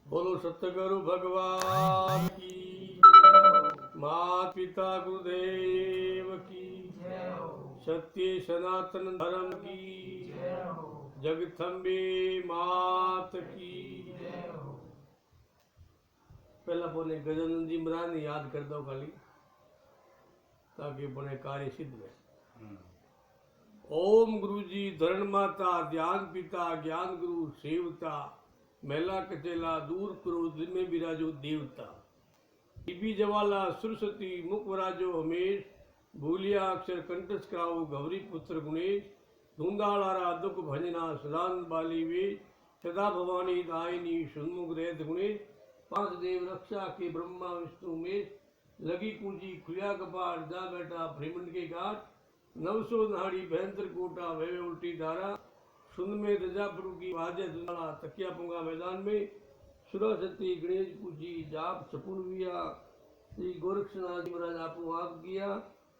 बोलो सतगुरु भगवान की, माता पिता गुरुदेव की, सत्य सनातन धर्म की, जगथंबे मात की। पहला बोले गजानंद जी महाराज ने याद कर दो खाली, ताकि बने कार्य सिद्ध में। ओम गुरु जी धरण माता ध्यान पिता ज्ञान गुरु सेवता, मेला कचेला दूर करो दिन में विराजो देवता। टीबी जवाला सरस्वती मुख वराजो हमेश, भूलिया अक्षर कंटस कराओ गौरी पुत्र गुणेश। धुंधालारा दुख भजना सदानंद बाली वे, सदा भवानी दायिनी सन्मुख रेत गुणेश। पांच देव रक्षा के ब्रह्मा विष्णु में, लगी कुंजी खुलिया कपाट जा बैठा भ्रमंड के घाट। 900 नाड़ी भयंकर कोटा वह उल्टी धारा, सुन में रजापुर की वाजे दुनाला तकिया पुंगा मैदान में। सुरसती गणेश पूजी जाप सपुन विया, श्री गोरक्षनाथ जी महाराज आपको आप किया।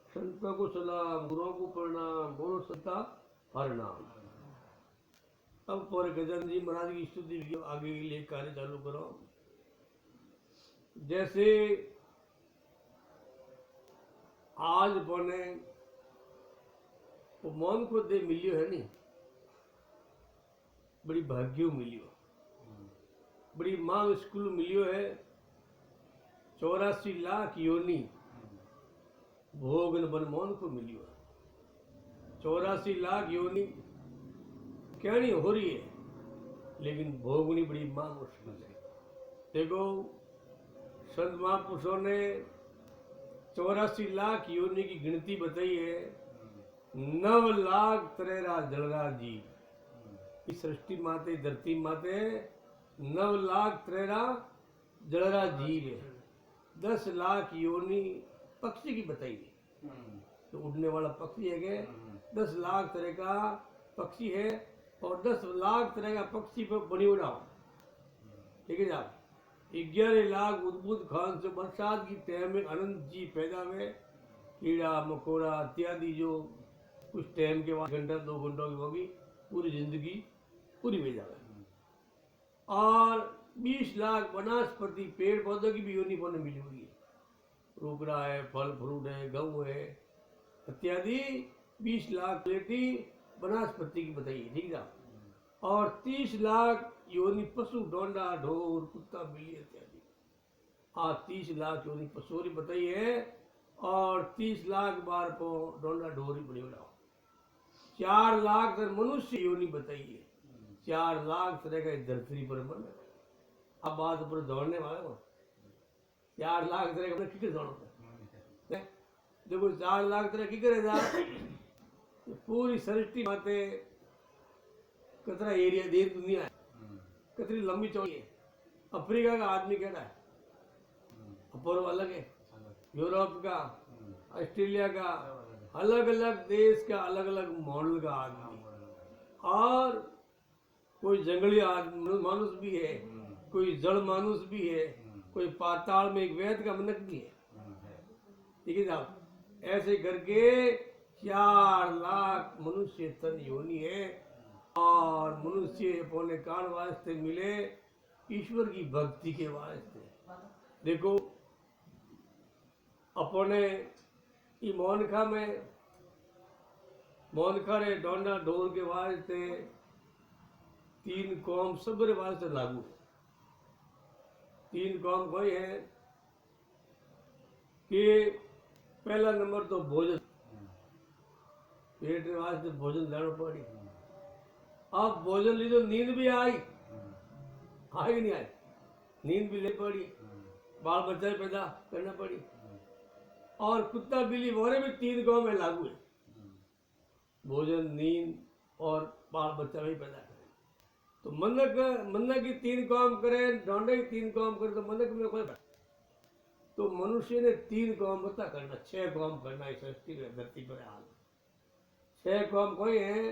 संतों को सलाम गुरुओं को प्रणाम, बोलो सत्ता हर नाम। अब पर गजानन जी महाराज की स्तुति आगे के लिए कार्य चालू करो। जैसे आज बने वो मौन को दे मिलियो है नहीं, बड़ी भाग्यो मिलियो, बड़ी मांग स्कूल मिलियो है। 84 लाख योनी भोगन बन मौन को मिलियो है। 84 लाख योनी कहनी हो रही है, लेकिन भोगनी बड़ी मांग मुश्किल है। देखो संत महापुरुषों ने 84 लाख योनि की गिनती बताई है। 9 लाख त्रेरा जलरा जी, इस सृष्टि माते धरती माते 9 लाख त्रेरा जलरा जीव है। 10 लाख योनि पक्षी की बताई है, तो उड़ने वाला पक्षी है के 10 लाख तरह का पक्षी है, और 10 लाख तरह का पक्षी पर बनी उड़ाओ, ठीक है साहब। 11 लाख उद्भुत खान से बरसात की टाइम में अनंत जी पैदा हुए, कीड़ा मकोड़ा इत्यादि जो कुछ टाइम के बाद घंटा 2 घंटों की होगी, पूरी जिंदगी पूरी हो जाए। और 20 लाख वनस्पति पेड़ पौधों की भी योनि बने मिली हुई है। रोकड़ा है, फल फ्रूट है, गऊ है इत्यादि 20 लाख प्लेटी वनस्पति की बताइए, ठीक है। और 30 लाख योनि पशु डोंडा ढोर कुत्ता बिल्ली इत्यादि। 30 लाख योनि पशु बताई है, और 30 लाख बार को डोंडा ढोरी बड़ी उड़ाओ। 4 लाख मनुष्य योनि बताई है। 4 लाख तरह का धरती पर मन। अब बात पर दौड़ने वाले हो, 4 लाख तरह का किधर दौड़ो। देखो 4 लाख तरह की करेगा, पूरी सृष्टि माते कतरा एरिया दे दुनिया है, कितनी लंबी चौड़ी है। अफ्रीका का आदमी कहता है, अपोलो अलग है, यूरोप का, ऑस्ट्रेलिया का, अलग अलग देश का अलग अलग मॉडल का आदमी। और कोई जंगली मानुष भी है, कोई जड़ मानुष भी है, कोई पाताल में एक वैद का मनक भी है, ठीक है साहब। ऐसे करके 4 लाख मनुष्य तन योनि है। और मनुष्य अपने कान वास्ते मिले ईश्वर की भक्ति के वास्ते। देखो अपने मोनखा में मोनखा रे डोंडा ढोर के वास्ते 3 कौम सबरे वास्ते लागू। 3 कौम कोई है कि पहला नंबर तो भोजन, पेट वास्ते भोजन लेना पड़ी। अब भोजन ली तो नींद भी आई कि नहीं आई, नींद भी ले पड़ी, बाल बच्चे पैदा करना पड़ी। और कुत्ता बिल्ली वोरे भी 3 गांव में लागू है, भोजन नींद और बाल बच्चा भी पैदा करे। तो मनक की 3 काम करे, डोंडे की 3 काम करे, तो मनक में कोई। तो मनुष्य ने 3 काम बता करना, 6 काम करना इस सृष्टि में धरती पर हाल। 6 काम कोई है।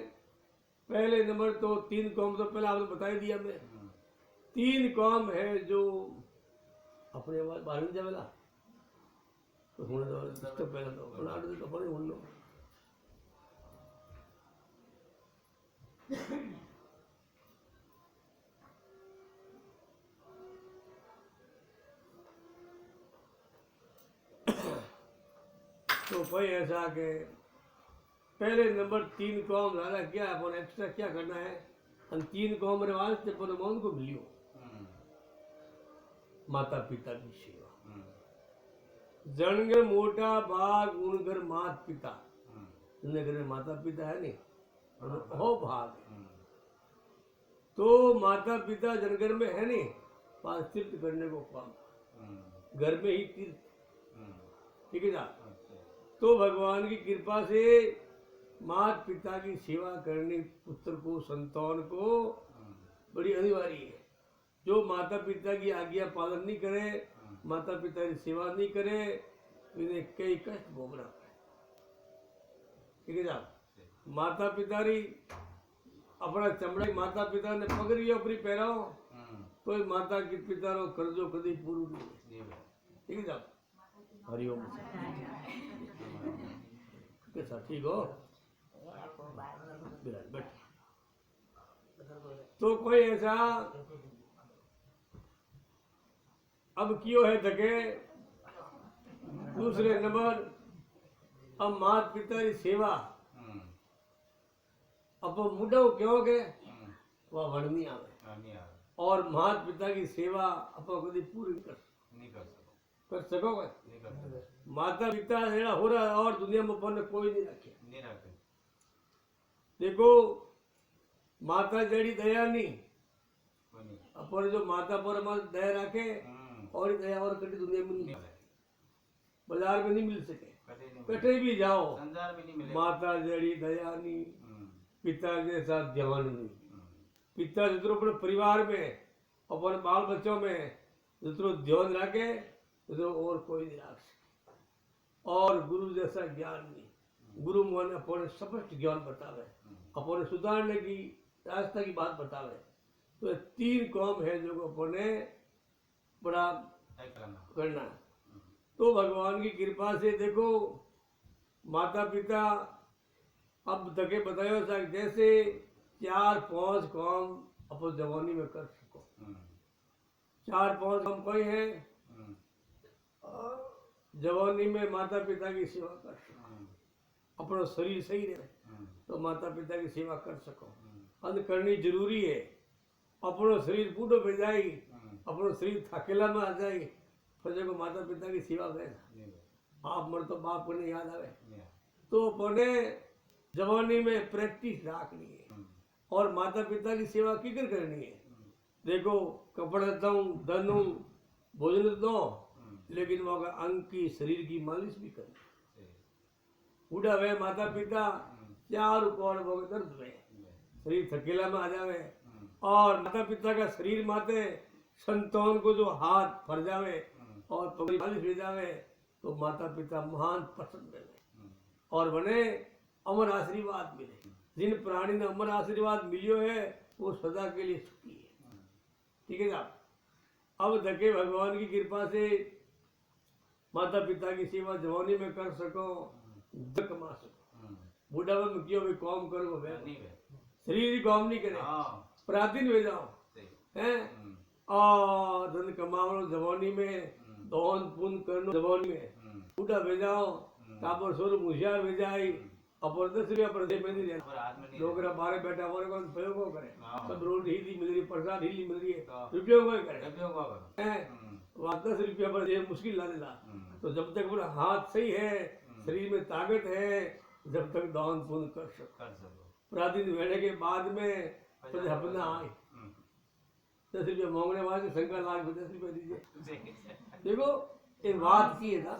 पहले नंबर तो 3 कौम तो पहले आपने बता ही दिया। मैं 3 कौम है जो अपने बारे में जावेला तो पहले तो अपने उन लो। तो कोई ऐसा कि पहले नंबर 3 कौम ज़्यादा क्या है अपन एक्स्ट्रा क्या करना है हम 3 कौम रिवाज से अपन मौन को मिलियो माता पिता की सेवा जनगर मोटा भाग उनकर मात पिता जिनके घर में माता पिता है नहीं हो भाग है। तो माता पिता जनगर में है नहीं पास तीर्थ करने को काम घर में ही तीर्थ ठीक है ना। तो भगवान की कृपा से माता पिता की सेवा करने पुत्र को संतान को बड़ी अनिवार्य है। जो माता पिता की आज्ञा पालन नहीं करे माता पिता की सेवा नहीं करे तो इन्हें कई कष्ट भोगना पड़े ठीक है साहब। माता पिता री अपना चमड़ा माता पिता ने पकड़ी अपनी पैराओ तो माता की पिता रो कर्जो कभी पूरू नहीं ठीक है साहब। हरिओम कैसा ठीक हो बैठ। तो कोई ऐसा अब क्यों है धके दूसरे नंबर अब माता पिता की सेवा अब मुडो क्यों के वह वर्णी आवे और माता पिता की सेवा आप कभी पूरी नहीं कर सको माता पिता जेड़ा हो रहा और दुनिया में अपन कोई नहीं रखे देखो माता जड़ी दया नहीं अपन जो माता पर दया रखे और दया और कभी दुनिया में नहीं बाजार में नहीं मिल सके कटे भी जाओ माता जड़ी दया नहीं पिता जैसा ध्यान नहीं। पिता जितरो अपने परिवार में अपने बाल बच्चों में जितरो ध्यान रखे तो और कोई नहीं रख सके। और गुरु जैसा ज्ञान नहीं गुरु मन अपने स्पष्ट ज्ञान बतावे अपने सुधारने की रास्ता की बात बतावे। तो 3 कौम है जो अपने बड़ा करना है। तो भगवान की कृपा से देखो माता पिता अब तके बतायो जैसे 4-5 काम अपन जवानी में कर सको 4-5 काम कोई है जवानी में माता पिता की सेवा कर सको अपना शरीर सही रहे तो माता पिता की सेवा कर सको अंत करनी जरूरी है। अपनो शरीर बूढ़ो हो जाए अपनो शरीर थकेला में आ जाए फिर देखो माता पिता की सेवा करे आप मर तो बाप को नहीं याद आवे तो अपने जवानी में प्रैक्टिस रखनी है और माता पिता की सेवा किकर करनी है। देखो कपड़ा दूं धनू भोजन दो लेकिन वहाँ अंग की शरीर की मालिश भी करनी बूढ़ा वे माता पिता 4 उपाड़ दर्द में शरीर थकेला में आ जावे और माता पिता का शरीर माते संतान को जो हाथ फर जावे और पगड़ी मालिश हो जावे तो माता पिता महान पसंद मिले और बने अमर आशीर्वाद मिले। जिन प्राणी ने अमर आशीर्वाद मिलियो है वो सदा के लिए सुखी है ठीक है साहब। अब धके भगवान की कृपा से माता पिता की सेवा जवानी में कर सको कमा सको बुढ़ापे में क्यों भी काम करो शरीर ही काम नहीं करे प्राचीन हो जाओ हैं और धन कमाओ जवानी में दान पुण्य करनो जवानी में बूढ़ा भेजाओ काबर सोर मुशियार भेजाई अपन 10 रुपया पर दे में नहीं रहना लोग बाहर बैठा हमारे को प्रयोग करे सब रोड हिली मिल रही प्रसाद हिली मिल रही है रुपयों को करे हैं 10 रुपया पर दे मुश्किल ला देला। तो जब तक पूरा हाथ सही है शरीर में ताकत है जब तक दान पुण्य कर सको प्राचीन वेड़े के बाद में तो अपना आए 10 रुपया मांगने वाले शंकर लाख 10 रुपया दीजिए। देखो ये बात की है ना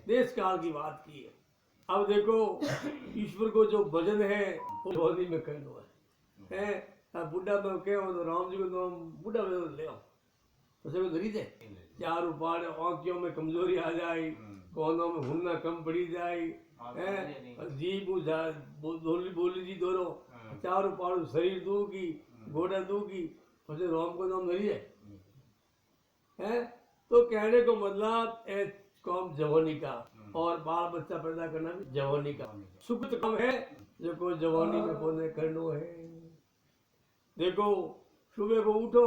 देश काल की बात की है। अब देखो ईश्वर को जो भजन है वो जवानी में करना है बुढ़ा में क्या हो तो राम जी को तो बुढ़ा में ले आओ तो सब धरी दे 4 उपाड़ आंखों में कमजोरी आ जाए कोनों में हुन्ना कम पड़ी जाए जीभ बोली जी दोनों 4 उपाड़ शरीर दूगी घोड़ा दूगी फिर राम को नाम धरी है। तो कहने को मतलब काम जवानी का और बाल बच्चा पैदा करना भी जवानी का सुख काम है जो को जवानी में कोने करनो है। देखो सुबह को उठो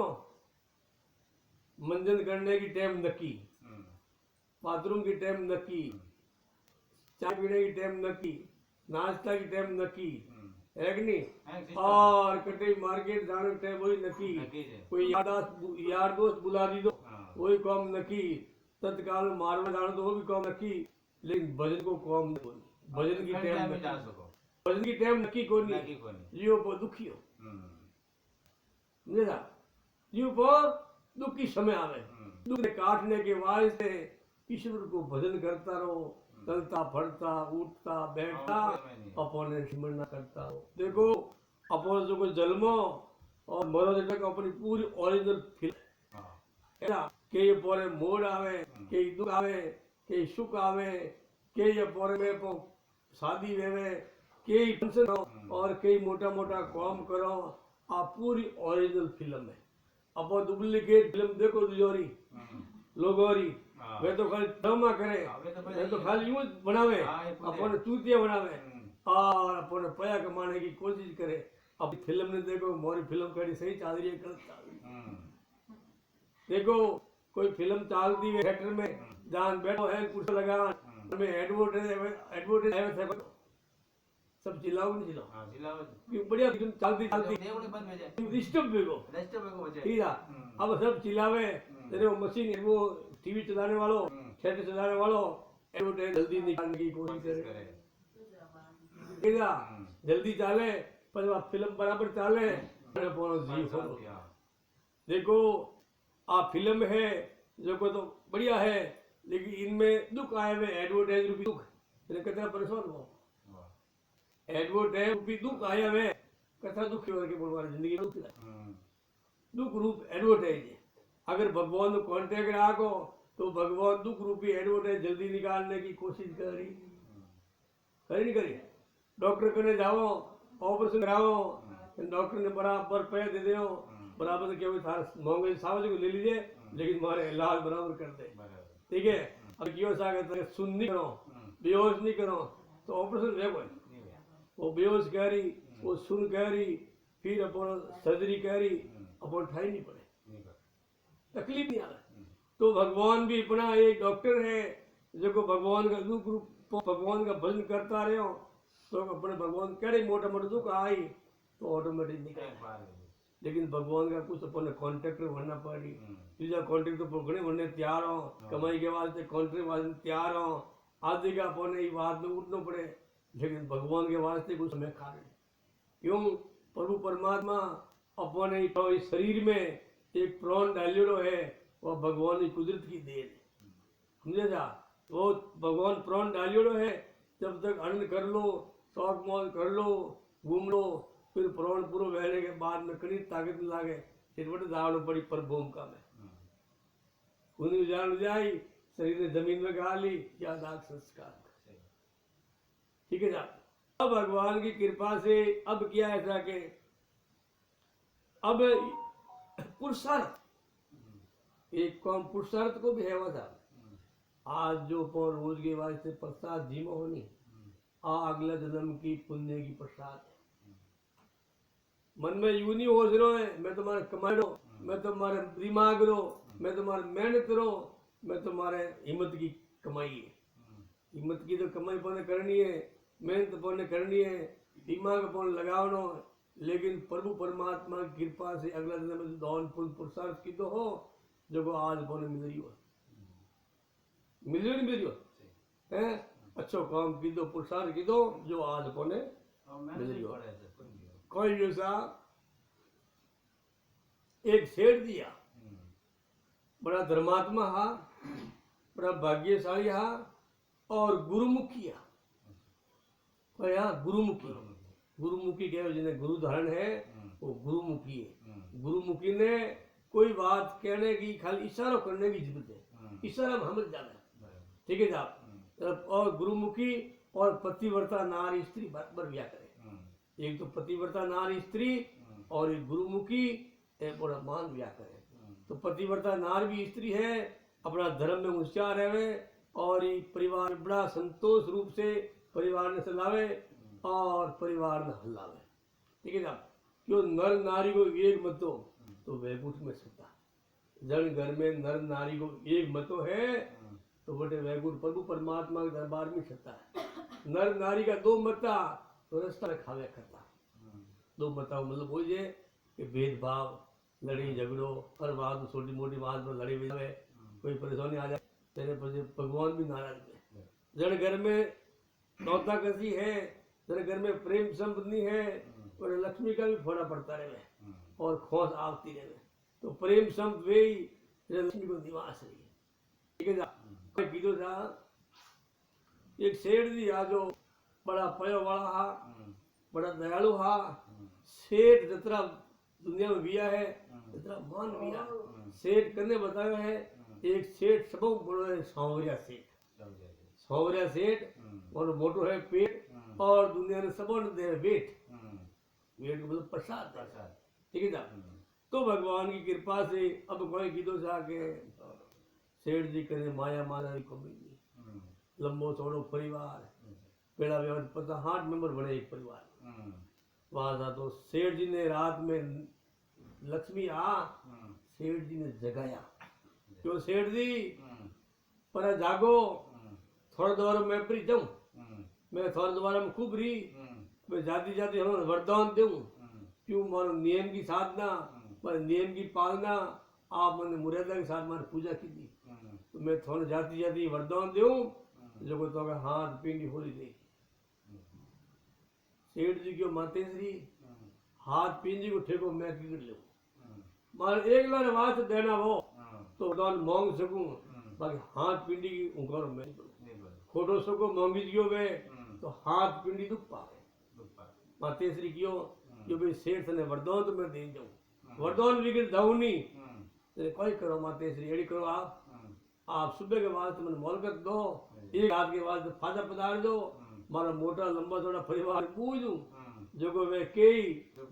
मंजन करने की टाइम नक्की बाथरूम की टाइम नक्की चाय पीने की टाइम नक्की, नाश्ता की टाइम नक्की है कि नहीं, system. और कटे मार्केट जाने की टाइम वही नक्की, नक्की है। कोई यार दोस्त बुला दी दो हाँ। वही काम नक्की, तत्काल मारवा जाना तो वो भी काम नक्की, लेकिन भजन को काम नहीं कोनी, भजन की खंड टाइम में जा नक्की, सको भजन की टाइम नक्की कोनी, नक्की कोनी। जियो पर दुखी हो, हम्म, समझा, जियो पर दुखी समय आवे, हम्म, दुख काटने के वास्ते ईश्वर को भजन करता रहो, चलता फरता उठता बैठता हाँ, कोई में नहीं। अपने स्मरण करता हो। देखो अपन जो कोई जन्मो और मरो तक अपनी पूरी ओरिजिनल फील हाँ, है ना, के ये पोरे मोड़ आवे, के ये दुख आवे, के ये सुख आवे, के ये पोरे में पो शादी वेवे, के ये टेंशन हो और के मोटा मोटा काम करो, आप पूरी ओरिजिनल फिल्म है। अपन डुप्लीकेट फिल्म देखो जोरी हम्म, लोगोरी, हाँ। वे तो खाली ड्रामा करे, हाँ, वे तो वे तो भाई- खाली यूं बनावे, हाँ, ये पूरे- अपन चूतिया बनावे हम्म, और अपन पैसा कमाने की कोशिश करे। अब फिल्म ने देखो मोरी फिल्म कड़ी सही चल रही है गलत चल रही है, हम्म, देखो कोई फिल्म चलती है थिएटर में जान बैठो है कुर्सी लगा में एडवर्टाइज आवे थे सब चिल्लाओ नहीं चिल्लाओ हाँ, जिलाओ। कि बढ़िया फिल्म चलती चलती దేవుడి పని మీద చేయి. डिस्टर्ब देखो రెస్ట్ ఇవ్వకు వచ్చే. ठीक है, अब सब चिल्लावे, तेरे वो मशीन वो टीवी चलाने वालों थिएटर चलाने वालों एडवर्टाइज जल्दी निकालने की कोशिश करे, करे. ठीक है, जल्दी चाले पर वह फिल्म बराबर चाले जी फॉलो। हाँ, देखो आप फिल्म है जो को तो बढ़िया है, लेकिन इनमें दुख आए हुए एडवर्टाइज रूपी दुख, मैंने कितना परेशान हो, वाह. एडवर्टाइज रूपी दुख आया हुए कथा दुखी हो के बोलवा जिंदगी में दुख हम्म, दुख रूप एडवर्टाइज है। अगर भगवान को कॉन्टेक्ट राखो तो भगवान दुख रूपी एडवर्टाइज जल्दी निकालने की कोशिश करी नहीं करी। डॉक्टर कने जाओ ऑपरेशन कराओ, डॉक्टर ने बराबर पैसे दे दो, बराबर क्या थार महंगे सावज को ले लीजिए लेकिन हमारे इलाज बराबर कर दे, बराबर. ठीक है। अब क्यों सा सुन नहीं करो, बेहोश नहीं करो तो ऑपरेशन वे कोई, नहीं भैया. वो बेहोश कह रही, वो सुन कह रही, फिर अपन सर्जरी कह रही, अपन ठाई नहीं पड़े, नहीं कर. तकलीफ नहीं आ रहा। तो भगवान भी अपना एक डॉक्टर है जो को भगवान का दुख रूप भगवान का भजन करता रहे हो तो अपने भगवान कड़े मोटा मोटा दुख आई तो ऑटोमेटिक निकल, एक बार ले. लेकिन भगवान का कुछ अपने कॉन्ट्रैक्ट बनना पड़ी, तीजा कॉन्ट्रैक्ट तो पकड़े बनने तैयार हो, कमाई के वास्ते कॉन्ट्रैक्ट वास्ते तैयार हो, आदि का अपने ये बात में उठना पड़े, लेकिन भगवान के वास्ते कुछ समय खा रहे क्यों, प्रभु परमात्मा अपने तो इस शरीर में एक प्राण डालियो है, वह भगवान की कुदरत की देन, समझे जा, वो भगवान प्राण डालियो है, जब तक अन्न कर लो शौक मौज कर लो घूम लो, फिर प्राण पूरा बहने के बाद में कड़ी ताकत न लागे फिर दावड़ पड़ी पर भूमिका में खूनी उजाड़ जाई, शरीर ने जमीन में गा ली, क्या दाग संस्कार, ठीक है साहब। अब भगवान की कृपा से अब क्या ऐसा के अब पुरुषार्थ एक कौन पुरुषार्थ को भी है वह साहब, आज जो पौर रोज के वास्ते प्रसाद जीमो होनी अगला जन्म की पुण्य की प्रसाद है। मन में यूं नहीं हो रहा है मैं तुम्हारे कमाड़ो, मैं तुम्हारे दिमाग रो, मैं तुम्हारे मेहनत रो, मैं तुम्हारे हिम्मत की कमाई है, हिम्मत की तो कमाई पौने करनी है, मेहनत पौने करनी है, दिमाग पौने लगावनो, लेकिन प्रभु परमात्मा की कृपा से अगला जन्म में दौन पुरुषार्थ की तो हो जो को आज पौने मिल रही हो, मिल रही नहीं मिल रही हो है, अच्छो काम की दो पुरुषार्थ की दो जो आज पौने मिल रही हो। कोई जैसा एक शेर दिया, बड़ा धर्मात्मा हा, बड़ा भाग्यशाली हा और गुरुमुखी हा, और यहाँ गुरुमुखी, गुरुमुखी कहे जिन्हें गुरु धारण है वो गुरुमुखी है। गुरुमुखी ने कोई बात कहने की खाली इशारा करने की जरूरत है, इशारा में हम जाना है, ठीक है साहब। और गुरुमुखी और पतिव्रता नारी स्त्री बराबर व्या करे, एक तो पतिव्रता नारी स्त्री और एक गुरुमुखी एक बड़ा मान व्या करे। तो पतिव्रता नार भी स्त्री है, अपना धर्म में होशियार रहे और ये परिवार बड़ा संतोष रूप से परिवार ने चलावे और परिवार में हल्लावे, ठीक है साहब। क्यों नर नारी को एक मतो तो वैकुंठ में सत्ता, जन घर में नर नारी को एक मतो है तो बटे वैकुंठ प्रभु परमात्मा के दरबार में छता है। नर नारी का दो मता तो रास्ता में खावे करता। दो मता मतलब वो ये कि भेदभाव, लड़ी झगड़ो, हर बात छोटी मोटी बात पर लड़ी हुए, कोई परेशानी आ जाए तेरे पर भगवान भी नाराज है। जड़ घर में नौता कसी है, जड़ घर में प्रेम संपत्ति है, और लक्ष्मी का भी फोड़ा पड़ता रहे और खोज आवती रहे, तो प्रेम संप वे लक्ष्मी को निवास रही। ठीक है जा कीधो था एक सेठ जी आ जो बड़ा पयो वाला हा, बड़ा दयालु हा। सेठ जितना दुनिया में बिया है जितना मान बिया सेठ करने बताया है। एक सेठ सब बड़ो है सांवरिया सेठ। सांवरिया सेठ और मोटो है पेट और दुनिया ने सबो ने दे वेट। वेट मतलब प्रसाद। ठीक है ना। तो भगवान की कृपा से अब कोई कीधो सा के सेठ जी करे माया माना की कमी नहीं। लंबो चौड़ो परिवार पेड़ा व्यवस्था पता 8 मेंबर बने एक परिवार। वहां था तो सेठ जी ने रात में लक्ष्मी आ सेठ जी ने जगाया क्यों सेठ जी पर जागो थोड़ा दोबारा मैं परी जाऊं मैं थोड़ा दोबारा में खूब रही मैं जाती जाती हम वरदान दूं क्यों मानो नियम की साधना पर नियम की पालना आप मैंने मर्यादा के साथ मारी पूजा की थी तो मैं थोड़ा जाती जाती वरदान दूं जो को तो हाथ पिंडी होली दे। सेठ जी क्यों माते श्री हाथ पिंडी को ठेको मैं किधर ले मारे एक लाख वास देना वो तो वरदान मांग सकूं बाकी हाथ पिंडी की उंकार मैं खोटो सको मांगी दियो वे तो हाथ पिंडी दुख पावे माते श्री क्यों जो भाई सेठ ने वरदान तो मैं दे जाऊं वरदान बिगड़ जाऊं नहीं तो कोई करो माते श्री एड़ी करो आप सुबह के बाद मैंने मोलकत दो एक रात के बाद फादा पधार दो मारा मोटा लंबा थोड़ा परिवार पूजू जो को वे कई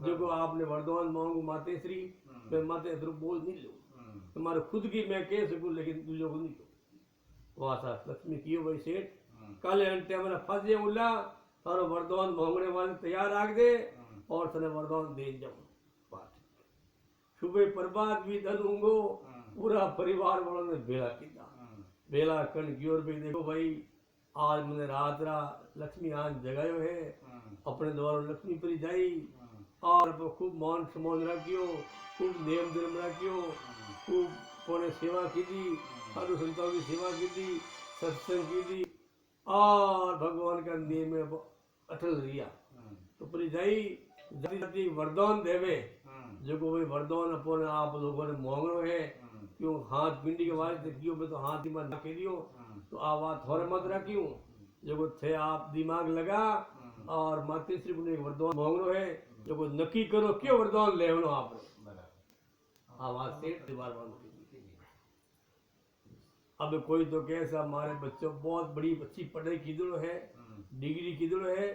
जो को आपने वरदान मांगू माते श्री मैं माते श्री बोल नहीं लूं तुम्हारे खुद की मैं कह सकूं लेकिन दूसरों को नहीं लूं वासा लक्ष्मी कियो भाई सेठ कल अंटे मेरा फंसे उल्ला तारो वरदान मांगने वाले तैयार राख दे और तने वरदान दे जाऊं सुबह प्रभात भी दलूंगो पूरा परिवार वालों ने बेला किया बेला कण की ओर भी देखो भाई आज मैंने रात लक्ष्मी आज जगायो है अपने द्वारा लक्ष्मी परी जाई और खूब मान सम्मान रखियो खूब नियम धर्म रखियो खूब कोने सेवा की दी साधु संतों की सेवा की दी सत्संग की दी और भगवान का नियम में अटल रिया तो परी जाई जाती जाती वरदान देवे जो को भाई वरदान अपने आप लोगों ने मांगो है क्यों हाथ पिंडी के वास्ते क्यों मैं तो हाथ दिमाग रख दियो तो आवाज थोड़े मत रखियो जो को थे आप दिमाग लगा और माते श्री ने वरदान मांगो है जो को नक्की करो क्यों वरदान लेवनो आप आवाज से दीवार अब कोई तो कैसा हमारे बच्चों बहुत बड़ी अच्छी पढ़ाई की दो है डिग्री की दो है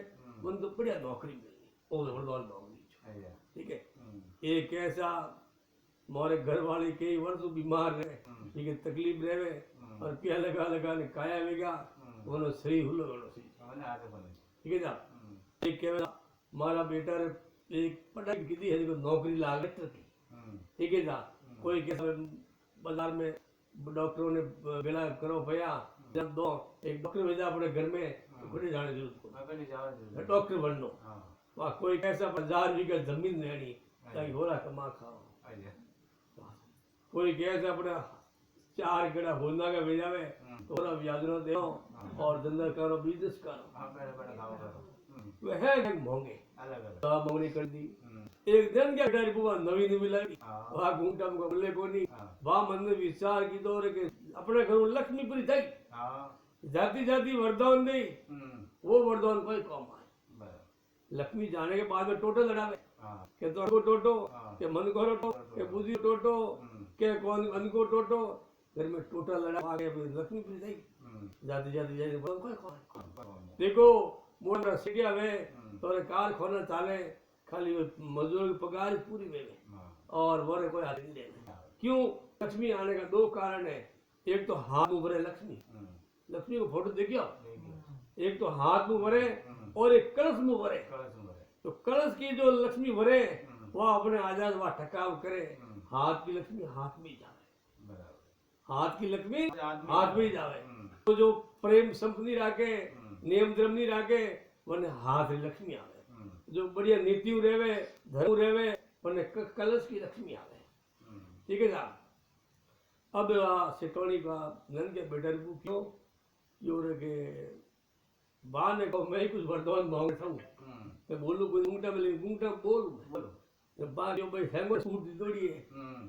मन तो बढ़िया नौकरी मिलनी और वरदान मांगनी ठीक है एक ऐसा मोरे घर वाले कई वर्ष बीमार रहे ठीक है तकलीफ रहे और क्या लगा लगा ने काया वेगा उन्होंने सही हुलो ठीक है ना एक क्या मारा बेटा रे एक पढ़ाई की थी है जो नौकरी लाग की ठीक है ना कोई कैसा बाजार में डॉक्टरों ने बेला करो भैया जब दो एक डॉक्टर भेजा अपने घर में तो जाने जरूरत को डॉक्टर बननो वहाँ कोई कैसा 1000 बीघा जमीन लेनी ताकि घोड़ा कमा खाओ कोई कैसे अपने 4 गड़ा होना का भेजावे थोड़ा व्याजनो दे और धंधा करो बिजनेस करो वह है महंगे अलग मंगनी कर दी एक दिन क्या डारी बुआ नवी नवी लाई वहाँ घूमटा को बोले को नहीं वहाँ मन में विचार की दौर के अपने घर लक्ष्मी पूरी थी जाती जाती वरदान दे वो वरदान कोई काम आए लक्ष्मी जाने के बाद में टोटो लड़ावे के तो टोटो के मन को टोटो के बुद्धि टोटो के कौन मन को टोटो घर में टोटा लड़ा आगे लक्ष्मी पूरी थी जाती जाती जाती देखो मोटा सीढ़िया वे तोरे कार खोना चाले खाली मजदूर की पगार पूरी वेवे और बोरे कोई हाथ नहीं देने क्यों लक्ष्मी आने का 2 कारण है एक तो हाथ में भरे लक्ष्मी को फोटो देखियो एक तो हाथ में भरे और एक कलश में भरे तो कलश की जो लक्ष्मी भरे वह अपने आजाद वह ठकाव करे हाथ की लक्ष्मी हाथ में जावे हाथ की लक्ष्मी आदमी हाथ में ही जावे तो जो प्रेम संपत्ति राखे नियम धर्म नहीं राखे वने हाथ री लक्ष्मी आवे जो बढ़िया नीति रेवे धर्म रेवे वने कलश की लक्ष्मी आवे ठीक है साहब अब सिटोनी का नन के बेटर को क्यों यो रे के बा ने को मैं कुछ वरदान मांगता हूँ मैं बोलूं कोई गुंगटा में गुंगटा बोलूं जब बात जो भाई हैंगो सूट दी दौड़ी है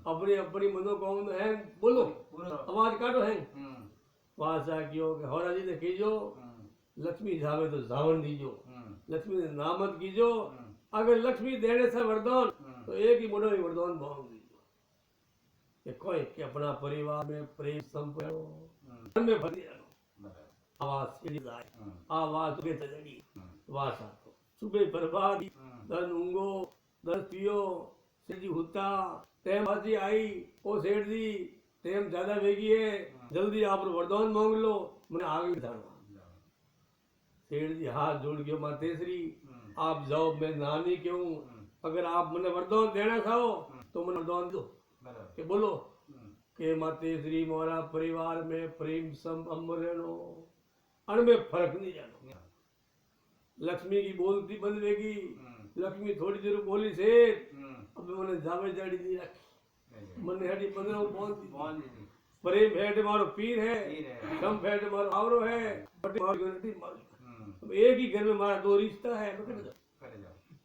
अपने अपनी मनो कहूं तो है बोलो आवाज काटो है वासा कियो के होरा जी ने कीजो लक्ष्मी जावे तो जावन दीजो लक्ष्मी ने नामत कीजो अगर लक्ष्मी देने से वरदान तो एक ही मोड़ो ही वरदान मांग दीजो कि कोई कि अपना परिवार में प्रेम संपन्न में भर दिया आवाज के जाए आवाज के तजड़ी वासा तो सुबह बर्बाद धन उंगो दस पियो सेठी हुता टेम बाजी आई ओ सेठ जी टेम ज्यादा वेगी है जल्दी आप वरदान मांग लो मैंने आगे बिठाना सेठ जी हाथ जोड़ गयो मातेश्री आप जाओ मैं नानी क्यों अगर आप मैंने वरदान देना चाहो तो मैंने वरदान दो कि बोलो कि मातेश्री मोरा परिवार में प्रेम सम अमरेनो अन में फर्क नहीं जानो लक्ष्मी की बोलती बंद वेगी लक्ष्मी थोड़ी देर बोली से अब मैंने जावे जाड़ी नहीं रखी मैंने हटी 15 बोलती प्रेम भेंट मारो पीर है कम भेंट मारो आवरो है बट मारो गनटी मारो एक ही घर में हमारा दो रिश्ता है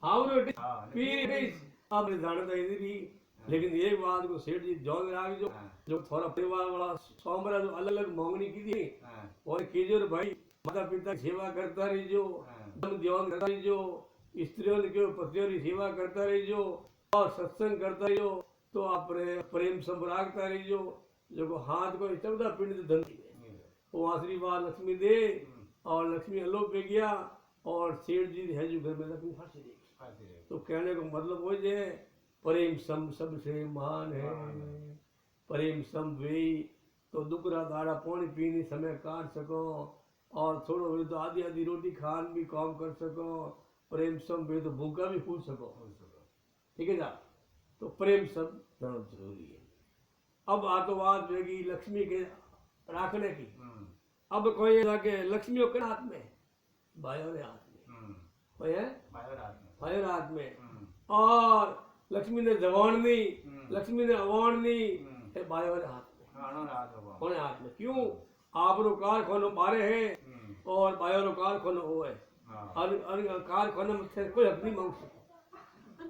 आवरो पीर है अब जानता इधर ही लेकिन एक बात को सेठ जी जौन राग जो थोड़ा परिवार वाला सोमरा जो अलग अलग मांगनी की थी और कीजो रे भाई माता पिता की सेवा करता रहिजो धन ध्यान करता रहिजो स्त्रियों के पतियों की सेवा करता रहिजो और सत्संग करता रहिजो तो आप प्रेम संपरागता रहिजो जो हाथ को 14 पिंड धन वो आशीर्वाद लक्ष्मी दे और लक्ष्मी अलोप पे गया और सेठ जी है जो घर में लक्ष्मी फांसी देगी तो कहने का मतलब वो जे प्रेम सम सबसे महान है प्रेम सम वे तो दुकरा दाड़ा पानी पीने समय काट सको और थोड़ो वे तो आधी आधी रोटी खान भी काम कर सको प्रेम सम वे तो भूखा भी फूल सको ठीक है ना तो प्रेम सब जरूरी है अब आतोवाद वेगी लक्ष्मी के राखने की अब कोई जाके लक्ष्मी के हाथ में भाइयों के हाथ में कोई है भाइयों के हाथ में और लक्ष्मी ने जवान दी लक्ष्मी ने अवान दी भाई वाले हाथ में हाथ में क्यों आप रो कारखानो बारे है और भाई रो कारखानो हो है कारखाने में कोई हक नहीं मांग सकता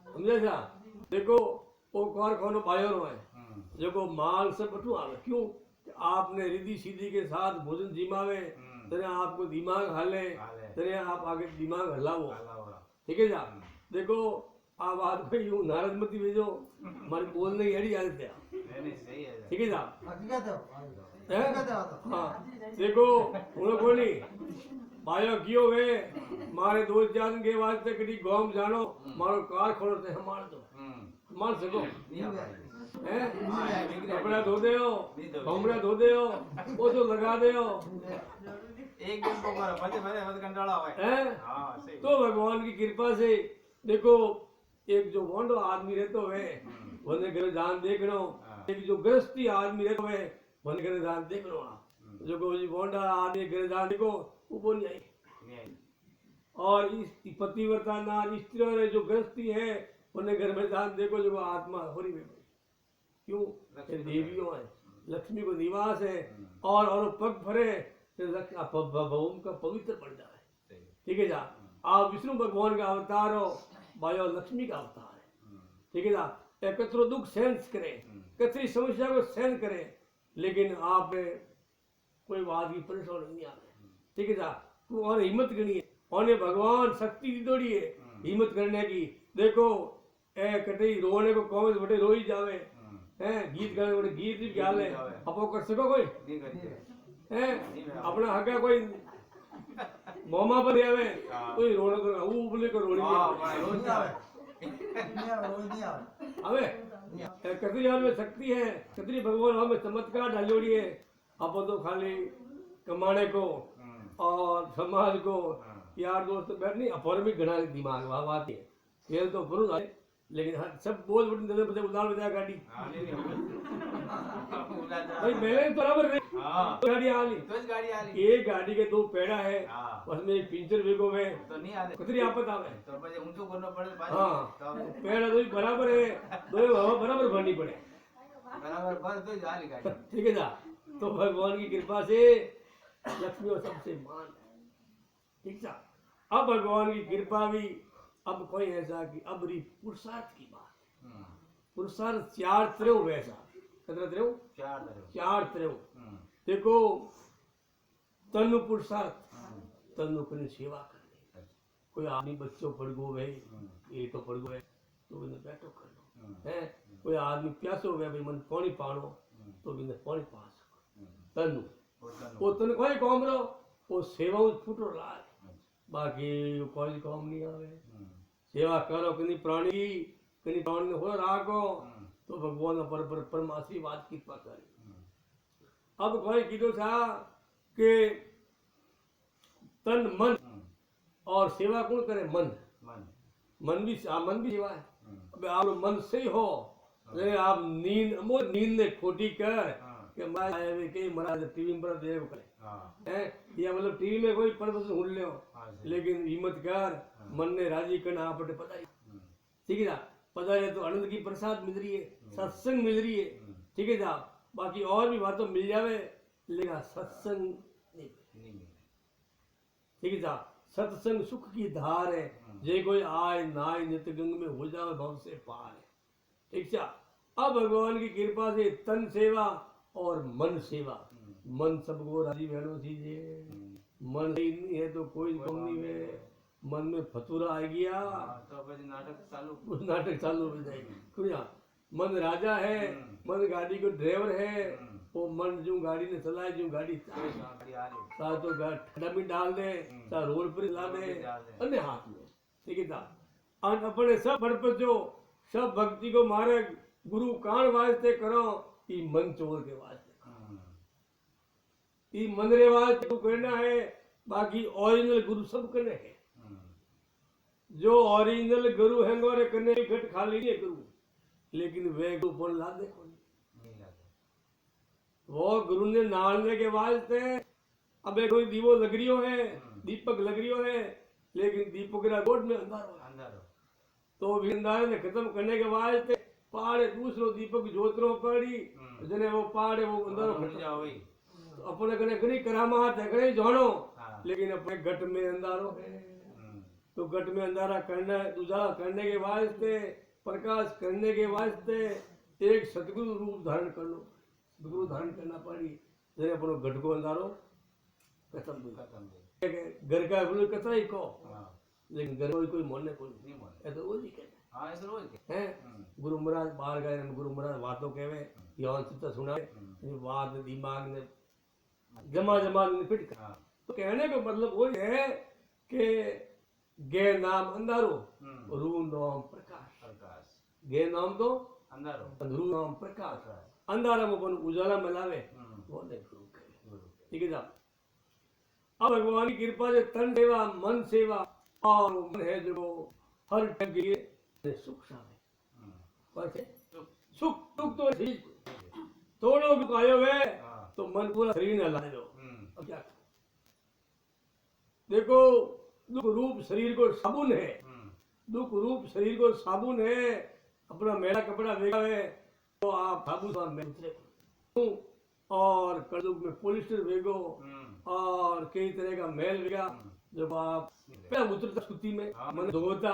समझे क्या देखो वो कारखानो भाई रो है देखो माल से बटू आवे क्यों आपने रिद्धि सीधी के साथ भोजन जिमावे तेरे आपको दिमाग हाले तेरे आप आगे दिमाग हलावो ठीक है क्या देखो आप बात पे यूं नाराज मत भेजो हमारी बोलने की अड़ी आदत है ठीक है साहब हाँ देखो उन्हें बोली भाइयों क्यों वे मारे दो जान के वास्ते कभी गांव जानो मारो कार खोलो से हमार दो हमार सको कपड़ा धो दे हो कमरा धो दे हो वो तो लगा दे हो एक दिन को मारा पति भरे मत कंटाला हुआ है हां सही तो भगवान की कृपा से देखो एक जो वोंडो आदमी रहतो है वने घर जान देखनो एक जो गृहस्थी आदमी रहतो है वने घर जान देखनो जो को जी वोंडा आदमी घर जान देखो वो बोल नहीं और इस पतिव्रता ना स्त्री रे जो गृहस्थी है वने घर में जान देखो जो आत्मा होरी में क्यों ये देवियों है लक्ष्मी को निवास है और पग भरे भवन का पवित्र बन जाए ठीक है जा आप विष्णु भगवान का अवतार हो भाइयों लक्ष्मी का अवतार है ठीक है ना कतरो दुख सहन करे कतरी समस्या को सहन करे लेकिन आप कोई बात की परेशानी नहीं आवे ठीक है ना तू और हिम्मत करनी है और भगवान शक्ति दी दौड़ी है हिम्मत करने की देखो कटे रोने को कौन बटे रो ही जावे हैं गीत गाने बटे गीत भी गा ले अपो कर सको कोई हैं अपना हका कोई मोमा पर आवे कोई रोने को वो बोले को रोनी आवे कतरी में शक्ति है कतरी भगवान हमें चमत्कार डालोड़ी है अब तो खाली कमाने को और समाज को यार दोस्त बैठनी अपर भी घना दिमाग आती है खेल तो फरू है लेकिन सब बोल बटन दे बजे उदाल बजा गाड़ी भाई बैलेंस बराबर है। हाँ तो गाड़ी आ ली, तो गाड़ी आ रही एक गाड़ी के दो पेड़ा है, हाँ उसमें एक पिंचर वेगो है, तो नहीं आते कितनी आपत आवे। तो પછી ઊંચું કરવું પડે પાછું हाँ તો पेड़ा दो बराबर है, दो हवा बराबर भरनी पड़े, બરાબર બસ તો જ હાલી ગાડી ठीक है ना। तो भगवान की कृपा से लक्ष्मी और सबसे मान है, ठीक है। अब भगवान की कृपा भी अब कोई ऐसा कि अब रही पुरुषार्थ की बात, पुरुषार्थ चार त्रेव वैसा, कितना त्रेव, ચાર કર્યો चार त्रेव। देखो तनु पुरुषार्थ, तनु की सेवा करनी, कोई आदमी बच्चों पड़ गो भाई, ये तो पड़ गो है तो इन्हें बैठो कर लो है, कोई आदमी प्यासो हो गया भाई मन पानी पानो तो इन्हें पानी पा सको, तनु वो तनु कोई काम रो वो सेवा फूटो लाल, बाकी कोई काम नहीं आवे। सेवा करो कहीं प्राणी की, कहीं प्राणी हो राखो तो भगवान पर परमाशीर्वाद की कृपा करे। अब कोई कीधो था कि तन मन और सेवा कौन करे, मन, મન मन भी सेवा है। अब आप मन से ही हो, लेकिन आप नींद ने खोटी कर कि मैं आए के महाराज टीवी पर देव करे હા हैं, या मतलब टीवी में कोई पर्पस सुन ले, હા लेकिन हिम्मत कर, मन ने राजी करना आप पता ही, ठीक है ना। पता है तो आनंद की प्रसाद मिल रही है, सत्संग मिल रही है, ठीक है ना। बाकी और भी बातों मिल जावे लेकिन सत्संग नहीं, નહીં મિલે ठीक है ना। सत्संग सुख की धार है, जे कोई आए नाय नित गंग में हो जावे भव से पार है, ठीक है। अब भगवान की कृपा से तन सेवा और मन सेवा, मन सबको राजी बहनों दीजिए, मन सही नहीं है तो कोई काम नहीं है, मन में फतूरा आ गया હા તો પછી નાટક ચાલુ उस नाटक चालू हो जाएगी। क्यों, मन राजा है, मन गाड़ी को ड्राइवर है, वो मन जो गाड़ी ने चलाए, जो गाड़ी चाहे ગાડી હાલી चाहे तो ठंडा में डाल दे, चाहे रोड पर ला दे, अन्य हाथ में, ठीक है ना। और अपने सब पर्पज जो सब भक्ति को मारे गुरु कान वास्ते करो, ये मन चोर के वास्ते करो, ये मन रे वास्ते तो करना है, बाकी ओरिजिनल गुरु सब करने हैं। जो ओरिजिनल गुरु है वो रे करने घट खाली नहीं गुरु, लेकिन वे गुरु बोल ला दे कोई, નહીં લાગે वो गुरु ने नालने के वास्ते अब कोई दीवो लग रियो है, दीपक लग रियो है, लेकिन दीपक का गोद में अंधारो है, અંધારો तो भी अंधारे ने खत्म करने के वास्ते पहाड़े दूसरो दीपक जोतरो पड़ी, जने वो पहाड़े वो अंधारो ઉડી खत्म। જાવ હોય तो अपने कने घनी करामात है, घनी जानो, હા लेकिन अपने घट में अंधारो है, तो घट में अंधारा करना, उजाला करने के वास्ते, प्रकाश करने के वास्ते एक सतगुरु रूप धारण कर लो, सतगुरु धारण करना पड़ी, जने अपनो घट को अंधारो खत्म हो ખતમ થઈ गया। घर का बोलो कतरा ही को, હા लेकिन घर में कोई मन कोई નહીં મળે है तो वो जी कहते હા એ તો રોજ કે हैं। गुरु महाराज बाहर गए, गुरु महाराज बातों कहवे, यौन चित्त सुनाए, बात दिमाग ने जमा ने फिट कर। હા तो कहने का मतलब वो है कि गे नाम अंधारो, रू नाम प्रकाश, પ્રકાશ गे नाम तो અંધારો रू नाम प्रकाश, अंधारा में अपन उजाला मिलावे वो नहीं गुरु कहे, ગુરુ ठीक है साहब। अब भगवान की कृपा से तन सेवा, मन सेवा और मन है जो हर टाइम के लिए सुख शामिल, बस है। सुख दुख तो ठीक, थोड़ो दुख आयो है હા तो मन पूरा शरीर न ला दो, अब क्या करें? देखो दुख रूप शरीर को साबुन है, दुख रूप शरीर को साबुन है, अपना मैला कपड़ा भेगा है तो आप साबुन में उतरे, और कड़ुक में पॉलिस्टर भेगो और कई तरह का मैल भेगा, जब आप पहला उतरता सूती में मन धोता,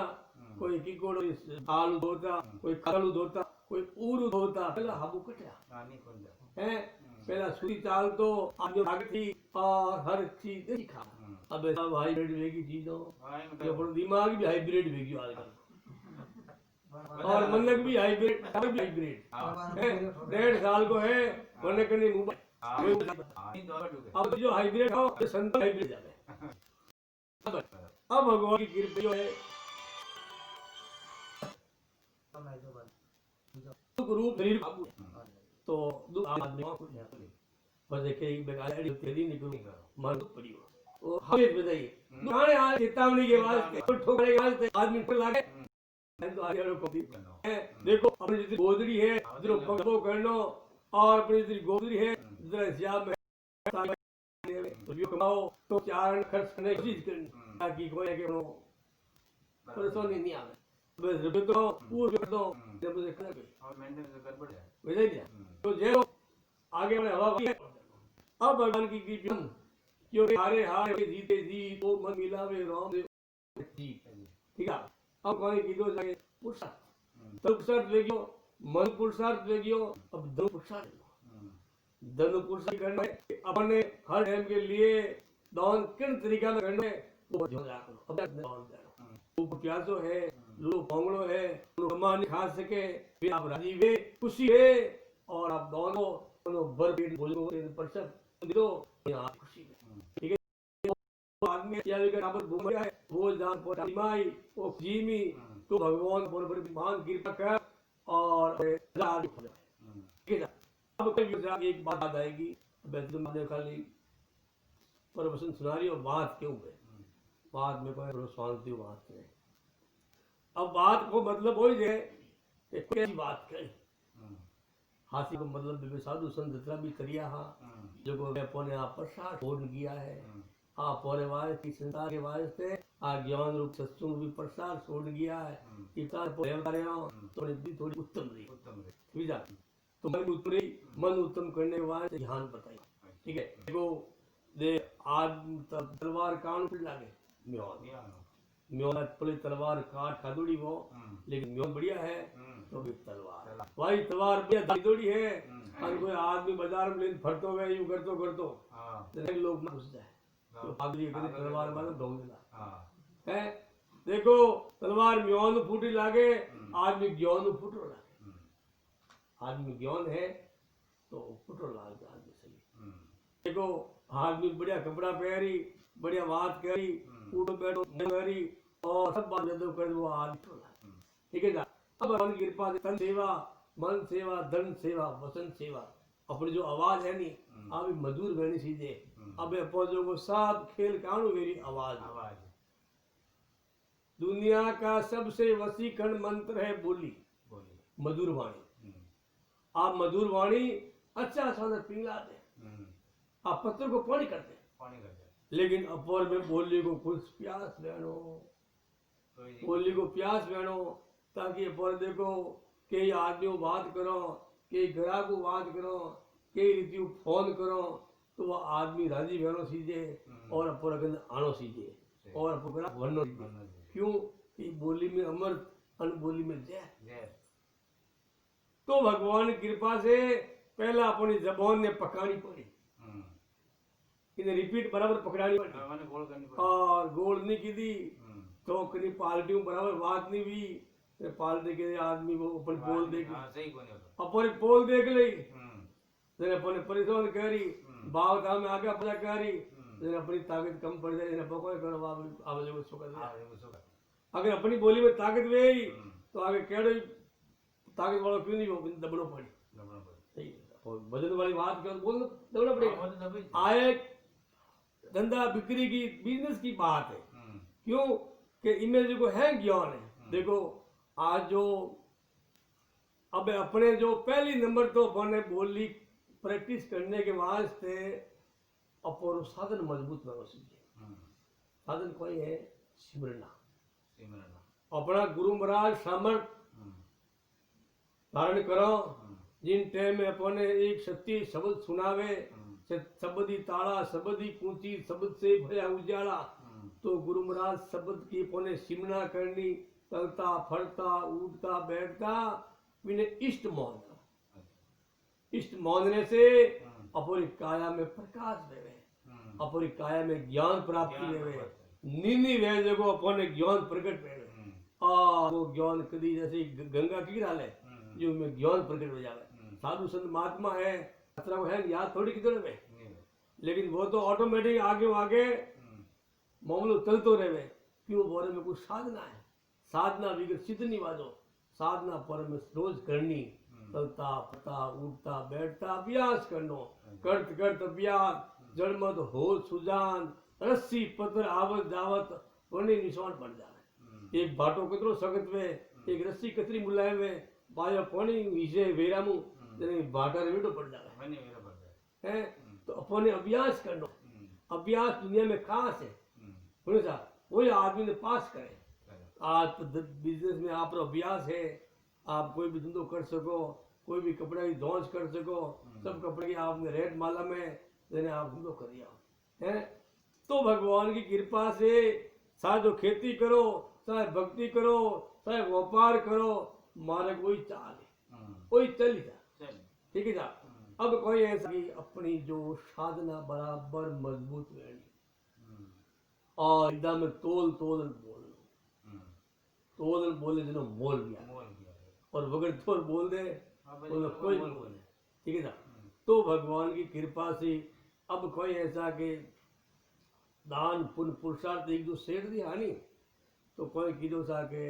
कोई किकोड़ो आलू धोता, कोई कालू धोता, कोई ऊरू धोता, पहला हाबू कटया હા નહીં કોણ જાય है, पहला सूती चाल तो आज जो थी और हर चीज देसी खा, अब सब हाइब्रिड वेगी चीजों, હા એમ ये अपना दिमाग भी हाइब्रिड वेगी आजकल, और मनक भी हाइब्रिड, हाइब्रिड હા 1.5 साल को है, वरना कहीं मोबाइल, હા નહીં તો આવડું કે अब जो हाइब्रिड हो ये संत हाइब्रिड जावे। अब भगवान की कृपा जो है दुख रूप शरीर काबू है, तो दुख आदमी को नहीं आता, बस देखे एक बेकार तेरी निकलू मन पड़ी हो वो हमें बताइए दुकाने आज चेतावनी के वास्ते तो ठोकने के वास्ते आदमी ठोक लागे तो आगे वालों को भी है। देखो अपनी जितनी गोदड़ी है जो पगो करनो और अपनी इतनी गोदरी है जरा श्याम में रुपये कमाओ तो चारण खर्च करने की चीज करनी ताकि कोई के परेशानी नहीं आवे बस रुपये तो पूरे कर दो जब मुझे कर गई और मेंटेनेंस गड़बड़ है वैसे ही तो जे आगे वाले हवा है अब भगवान की कृपा क्योंकि हारे हार जीते जी तो मन मिलावे राम देव जी ठीक है अब कोई कीधो जाके पुरुषार्थ तो पुरुषार्थ ले गयो मन पुरुषार्थ ले गयो अब धन पुरुषार्थ धन पुरुषार्थ करना है अपने हर टाइम के लिए दान किन तरीका में करना है वो ध्यान रखो अब दान देना वो प्यासो है लो पोंगड़ो है लो कमाने खा सके फिर आप राजी वे खुशी है और आप दोनों भर पेट बोलो परसत दो यहाँ खुशी है ठीक है आदमी या भी आप घूम रहा है वो जान पोटाई वो जीमी तो भगवान पर मान कृपा कर और ठीक है अब कभी एक बात याद आएगी बैतुल खाली प्रवचन सुना रही और बात क्यों है बात में कोई शांति बात है अब बात को मतलब हो जाए कैसी बात करें हाथी को मतलब भी साधु संत जितना भी करिया हा जो को अपने आप प्रसाद छोड़ गया है आ पोरे वाले की संसार के वास्ते आ ज्ञान रूप सत्संग भी प्रसाद छोड़ गया है इतना पोरे करे हो थोड़ी उत्तम रही विजा तो मन उत्तम करने के वास्ते ध्यान बताइए ठीक है देखो दे आज तलवार कान पे लागे म्योन पुलिस तलवार काट खादुड़ी वो लेकिन म्योन बढ़िया है तो भी तलवार भाई तलवार बढ़िया धादुड़ी है और कोई आदमी बाजार में लेन फरतो गए यूं करतो तो लोग ना घुस जाए तो पागली कभी तलवार मारो ढोंग देना है देखो तलवार म्योन फूटी लागे आदमी ज्ञान फूटो लागे आदमी ज्ञान है तो फूटो लागे आदमी सही देखो आदमी बढ़िया कपड़ा पहरी बढ़िया बात करी उठो बैठो करी और सब बात जब कर वो आदमी ठीक है ना अब भगवान की कृपा से तन सेवा मन सेवा धन सेवा वचन सेवा अपनी जो आवाज है नी अभी मधुर बहनी सीधे अब अपने को सब खेल कानू मेरी आवाज दुनिया का सबसे वसीकरण मंत्र है बोली मधुर वाणी आप मधुर वाणी अच्छा सा पिंगला दे आप पत्थर को पानी करते लेकिन अपर में बोली को कुछ प्यास बहनो बोली को प्यास बहनो ताकि अपर देखो कई आदमी बात करो कई ग्राहक को बात करो कई रीति फोन करो तो वह आदमी राजी बहनो सीधे और अपर आनो सीधे और अपर वरनो क्यों कि बोली में अमृत अनबोली में जय तो भगवान की कृपा से पहला अपनी जबान ने पकानी पड़ी इन्हें रिपीट बराबर पकड़ानी पड़ी और गोल नहीं की दी तो कहीं पार्टी बराबर बात नहीं हुई पार्टी के आदमी को अपन बोल दे अपन बोल देख ली अपन परेशान करी बाव में आगे अपना करी अपनी ताकत कम पड़ जाए पकोए करो अगर अपनी बोली में ताकत गई तो आगे केड़ो ताकत वालों क्यों नहीं हो दबड़ो पड़ी वजन वाली बात कर बोल दबड़ा पड़ेगा आए धंधा बिक्री की बिजनेस की बात है क्यों कि इमेज को है ज्ञान है देखो आज जो अब अपने जो पहली नंबर तो अपने बोली प्रैक्टिस करने के वास्ते अपोर साधन मजबूत बनो सीखे साधन कोई है सिमरना अपना गुरु महाराज सामर्थ धारण करो जिन टाइम में अपने एक सत्य शब्द सुनावे शब्द ही ताड़ा शब्द ही कूची शब्द से भया उजाला तो गुरु महाराज शब्द की अपने सिमरना करनी चलता फरता उठता बैठता बिना इष्ट मानना इष्ट मानने से अपनी काया में प्रकाश देवे अपनी काया में ज्ञान प्राप्ति देवे नीनी वे जगो अपने ज्ञान प्रकट देवे और वो ज्ञान कदी जैसे गंगा की डाले जो में ज्ञान प्रकट हो जावे साधु संत महात्मा है है याद थोड़ी किधर में लेकिन वो तो ऑटोमेटिक आगे आगे मामलो चलते रहे क्यों बोरे में कुछ साधना है साधना बिगड़ सिद्ध नहीं बाजो साधना पर में रोज करनी चलता पता उठता बैठता अभ्यास करनो करत करत अभ्यास जड़मत हो सुजान रस्सी पत्र आवत जावत वरनी निशान बन जाए एक बाटो कितरो सख्त वे एक रस्सी कतरी मुलायम वे बायो पानी विजे वेरामू तेरे बाटर वीडो पड़ जाए वनी मेरा पड़ जाए है। तो अपन ने अभ्यास करना, अभ्यास दुनिया में खास है बोले सा वही आदमी ने पास करे। आज तो बिजनेस में आप अभ्यास है, आप कोई भी धंधो कर सको, कोई भी कपड़ा की धौंस कर सको, सब कपड़े की आपने रेट मालूम है, मैंने आप धंधो कर दिया है। तो भगवान की कृपा से चाहे तो खेती करो, चाहे भक्ति करो, चाहे व्यापार करो, मार्ग वही चाल है, वही चल ही जा, ठीक है जा। अब कोई ऐसा कि अपनी जो साधना बराबर मजबूत रहनी और एकदम तोल तोल बोले जिन्हों मोल गया और बगैर तोल बोल दे तो कोई बोले, ठीक है ना। तो भगवान की कृपा से अब कोई ऐसा के दान पुण्य पुरुषार्थ एक दो शेर दिया नहीं तो कोई किलो सा के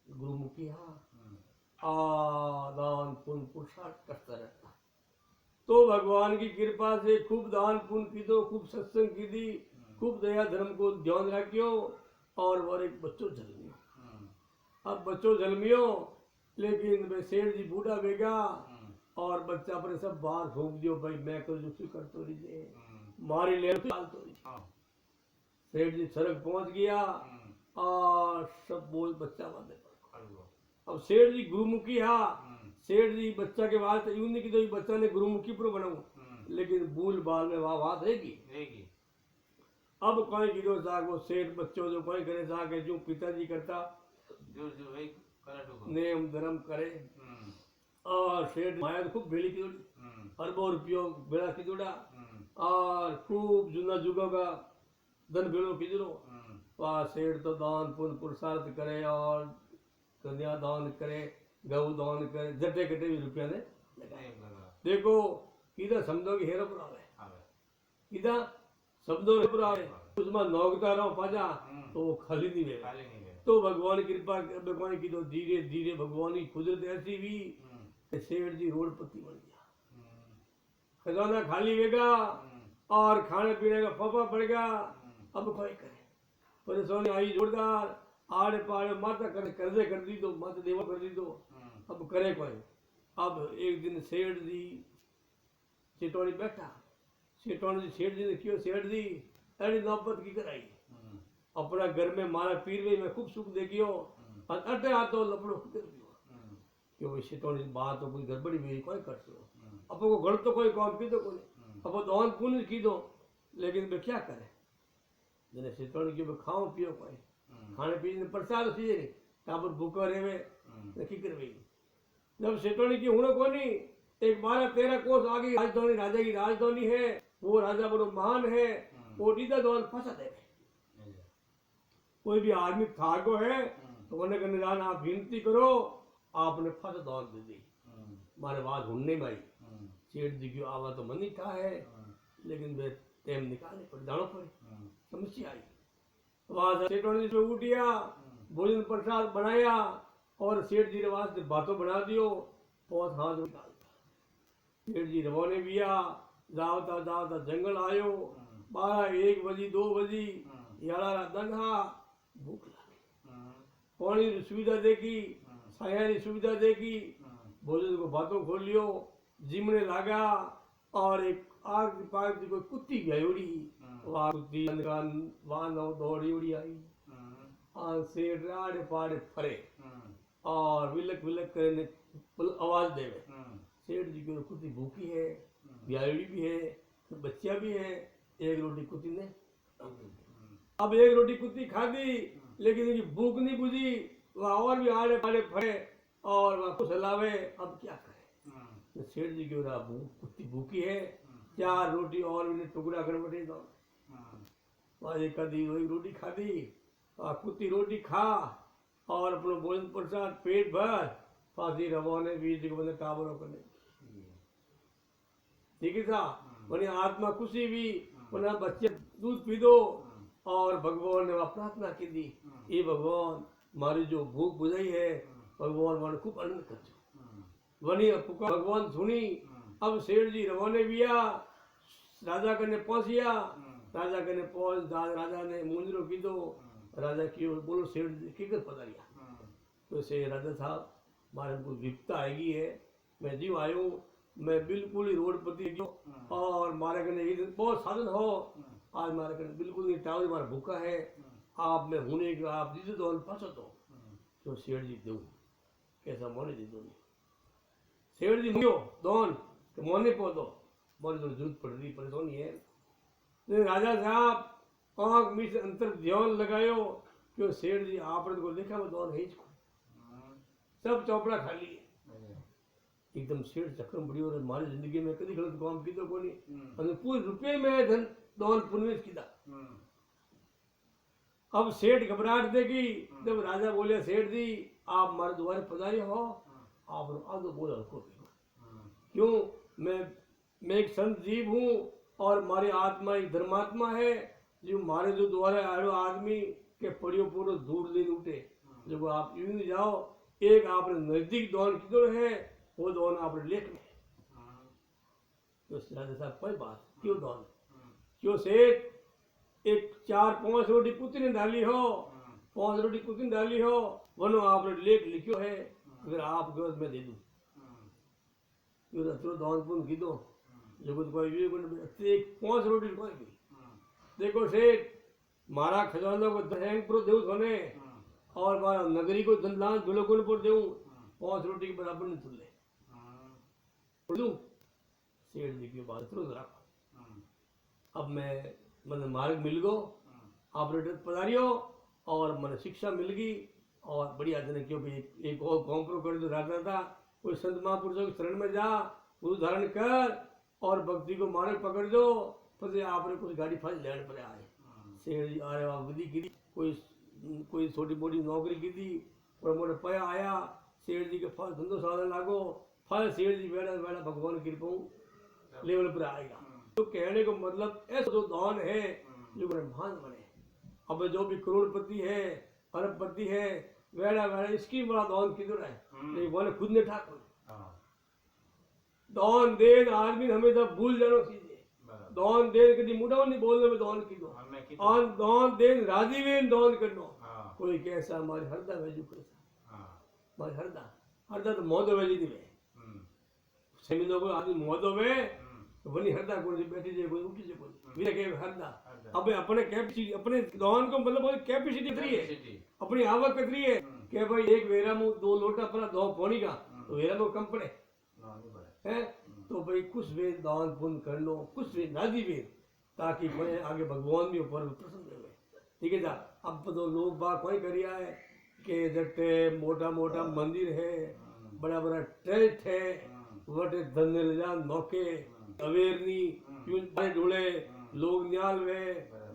गुरुमुखी दान पुण्य पुरुषार्थ करता रहता। तो भगवान की कृपा से खूब दान पुण्य की दो, खूब सत्संग की दी, खूब दया धर्म को ध्यान रखियो और वो एक बच्चों जन्मियो। अब बच्चों जन्मियो लेकिन वे सेठ जी बूढ़ा बेगा और बच्चा अपने सब बाहर घूम दियो, भाई मैं कर जो कर तो रही मारी ले तो सेठ जी सड़क पहुंच गया और सब बोल बच्चा बांधे पड़। अब सेठ जी गुरुमुखी सेठ जी बच्चा के बाद यूं नहीं कि तो बच्चा ने गुरुमुखी पर बनाऊ लेकिन भूल बाल में वह बात रहेगी। अब कोई गिरो साग वो सेठ बच्चों जो कोई करे साग जो पिताजी करता नेम धर्म करे और सेठ माया खूब भेली की अरबों रुपयों बेड़ा की जोड़ा और खूब जुना जुगों का धन भेड़ो की जोड़ो। वह सेठ तो दान पुण्य पुरुषार्थ करे और कन्या दान करे, गौ दान करे, जटे कटे भी रुपया ने देखो किधर शब्दों की हेरो पर आवे, किधर शब्दों पर आवे उसमें नौकता रहो पाजा तो वो खाली नहीं रहे। तो भगवान की कृपा भगवान की तो धीरे धीरे भगवान की कुदरत ऐसी भी सेठ जी रोडपति बन गया, खजाना खाली वेगा और खाने पीने का फफा पड़ गया। अब कोई करे परेशानी आई जोरदार, आड़े पाड़े माता करे कर्जे कर दी दो, माता देवा कर दी दो, अब करे कोई। अब एक दिन सेठ जी सेठोड़ी बैठा, सेठोड़ी सेठ जी ने क्यों सेठ जी अड़ी नौबत की कराई अपना घर में मारा पीर में खूब सुख देखियो और अटे आतो लपड़ो कर दियो क्यों सेठोड़ी बात तो कोई गड़बड़ी मेरी कोई कर सो अब को घर तो कोई काम की दो कोई अब दान पुण्य की दो लेकिन वे क्या करे जने सेठोड़ी की खाओ पियो कोई खाने पीने प्रसाद सीजे टाबर भूखा रेवे की करवे। जब सेठोड़ी की हुणो कोनी एक 12-13 कोस आगे राजधानी राजा की राजधानी है, वो राजा बड़ो महान है, वो दीदा दौन फंसा दे। कोई भी आदमी थागो है तो उन्हें कहने जाना आप विनती करो आपने फंस दौन दे दी मारे बात हुन्ने में आई। सेठ जी की आवाज तो मन ही था है लेकिन वे टेम निकालने पर जानो पड़े समस्या आई। वहां सेठों ने उठिया भोजन प्रसाद बनाया और सेठ जी ने वास्ते बातों बना दियो बहुत हाथ निकालता। सेठ जी रवाने भी जावता जावता जंगल आयो 12-1 बजी 2 बजी यारा दंगा भूख लगी पानी की सुविधा देखी छाया की सुविधा देखी भोजन को बातों खोल लियो जिमने लगा और एक आग की पाग की कोई कुत्ती गई उड़ी वहां कुत्ती वहां दौड़ी उड़ी आई सेठ राड़े पाड़े फरे और विलक विलक करने आवाज देवे। सेठ जी की कुत्ती भूखी है ब्याड़ी भी है बच्चा भी है, एक रोटी कुत्ती ने अब एक रोटी कुत्ती खा दी लेकिन भूख नहीं बुझी वह और भी आड़े पाड़े फरे और वह कुछ हलावे अब क्या करे। सेठ जी की कुत्ती भूखी है 4 रोटी और भी टुकड़ा कर बैठे दो एक आधी वही रोटी खा दी कुत्ती रोटी खा और अपना भोजन प्रसाद पेट भर फांसी रवाने बीज को बने टाबरों करने ठीक है था बनी आत्मा खुशी भी बना बच्चे दूध पी दो और भगवान ने वह प्रार्थना की दी ये भगवान हमारी जो भूख बुझाई है भगवान मान खूब आनंद कर वनी भगवान सुनी। अब सेठ जी रवाने भी राजा कने पहुंचिया राजा कने पहुंच राजा ने मुंजरो की दो राजा की बोलो सेठ जी की कर पता लिया तो से राजा साहब हमारे को विपता आएगी है मैं जीव आयो मैं बिल्कुल ही रोड पर गयो और मारे कने ये बहुत साधन हो आज मारे कने बिल्कुल नहीं टावर मारा भूखा है आप में होने के आप दीजिए तो पासो तो सेठ जी दूं कैसा मोने दी दो सेठ जी मुझो दोन तो मोने पो दो मोने तो जरूरत पड़ रही परेशानी है लेकिन राजा साहब आंख में से अंतर ध्यान लगायो क्यों सेठ जी आपने को देखा मैं दोन है इसको सब चौपड़ा खाली है एकदम सेठ चक्रम बड़ी और हमारी जिंदगी में कभी गलत काम की तो कोनी और पूरे रुपये में धन दोन पुनवेश की दा अब सेठ घबराहट देगी जब राजा बोले सेठ जी आप हमारे द्वारे पधारे हो आप आदो बोला रखो क्यों मैं एक संत जीव हूँ और हमारी आत्मा एक धर्मात्मा है जो हमारे जो द्वारा आयो आदमी के पड़ियो पूरा दूर दिन उठे जब आप यूं नहीं जाओ एक आपने नजदीक दौन किधर है वो दौन आपने लेख में तो राजा साहब कोई बात क्यों दौन क्यों सेठ एक 4-5 रोटी पुतनी डाली हो 5 रोटी पुतनी डाली हो वनो आपने लेख लिखियो है अगर आप गलत में दे दूं क्यों रत्रो दौन पुन की दो जगत कोई भी एक 5 रोटी कोई भी देखो सेठ मारा खजाना को दहेंग प्रो देव होने और मारा नगरी को धनदान दुलगुन पर देऊं 5 रोटी के बराबर नहीं तुले बोलूं सेठ जी की बात रोज रखो अब मैं मन मार्ग मिल गो ऑपरेटर पधारियो और मन शिक्षा मिल गई और बढ़िया जन क्यों भी एक और कॉम्प्रो कर दो राजा था कोई संत महापुरुषों के शरण में जा गुरु धारण कर और भक्ति को मार्ग पकड़ दो फिर आपने कुछ गाड़ी फंस लैंड पर आए सेठ जी आ रहे विधि की कोई छोटी मोटी नौकरी की थी मोटे पया आया सेठ जी के फल धंधो साधन लागो फल सेठ जी बेड़ा बेड़ा भगवान की कृपा लेवल पर आएगा तो कहने को मतलब ऐसा जो दान है जो महान बने अब जो भी करोड़पति है अरबपति है वेड़ा वेड़ा इसकी बड़ा दान किधर है नहीं बोले खुद ने ठाकुर दान देन आदमी हमेशा भूल जानो सीधे दान देन कभी मुड़ा नहीं बोलने में दान की दो आन दान देन राजी में दान करनो कोई कैसा हमारे हरदा वैजू कैसा हमारे हरदा तो मौदो वैजी नहीं वे सही लोग आदमी मौदो वे तो बनी हरदा कोई बैठी जे कोई उठी जे कोई वीरे के हरदा अब अपने कैपेसिटी अपने दान को मतलब कैपेसिटी कितनी है अपनी आवक कितनी है कि भाई एक वेरा मुंह 2 लोटा पर 2 पानी का तो वेरा मुंह कम पड़े है तो भाई कुछ वे दान पुण्य कर लो कुछ वे राजी वे ताकि कोई आगे भगवान भी ऊपर प्रसन्न हुए ठीक है जा अब तो लोग बात कोई करिया है कि जटे मोटा मोटा मंदिर है बड़ा बड़ा टेंट है वटे धन्य जा नौके अवेरनी क्यों ढूंढे लोग न्याल वे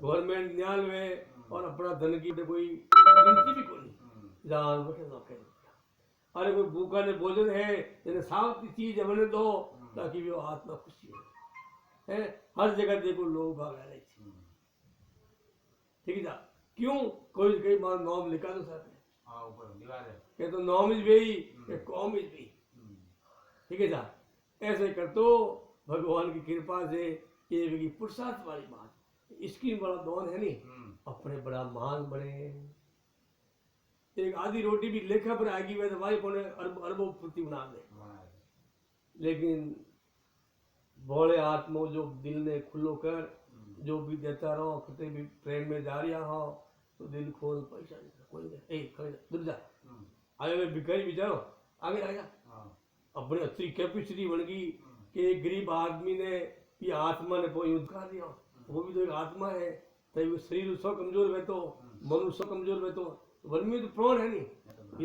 गवर्नमेंट न्याल वे और अपना धन की कोई गिनती भी कोई जान बटे नौके अरे कोई भूखा ने भोजन है जिन्हें साफ चीज बने दो ताकि वो आत्मा खुशी है हर जगह देखो लोग भाग रहे ठीक है क्यों कोई कई बार नाम लिखा दो सर ऊपर दीवार है ये तो नाम is way com is way ठीक है साहब ऐसे कर तो भगवान की कृपा से ये पुरुषार्थ वाली बात इसकी बड़ा दौन है नहीं अपने बड़ा महान बने एक आधी रोटी भी लेखा पर आएगी वैसे भाई पौने अरबों प्रति बना दे लेकिन बोले आत्मा जो दिल ने खुलो कर जो भी देता रहो कहीं भी ट्रेन में जा रहा हो तो दिल खोल पैसा कोई दूर जा आगे मैं भिखारी बिचारो आगे आ जा अपनी अच्छी कैपेसिटी बन गई कि एक गरीब आदमी ने ये आत्मा ने कोई युद्ध कर दिया वो भी तो एक आत्मा है तो शरीर उसका कमजोर है तो मन उसका कमजोर है तो वन में तो प्राण है नहीं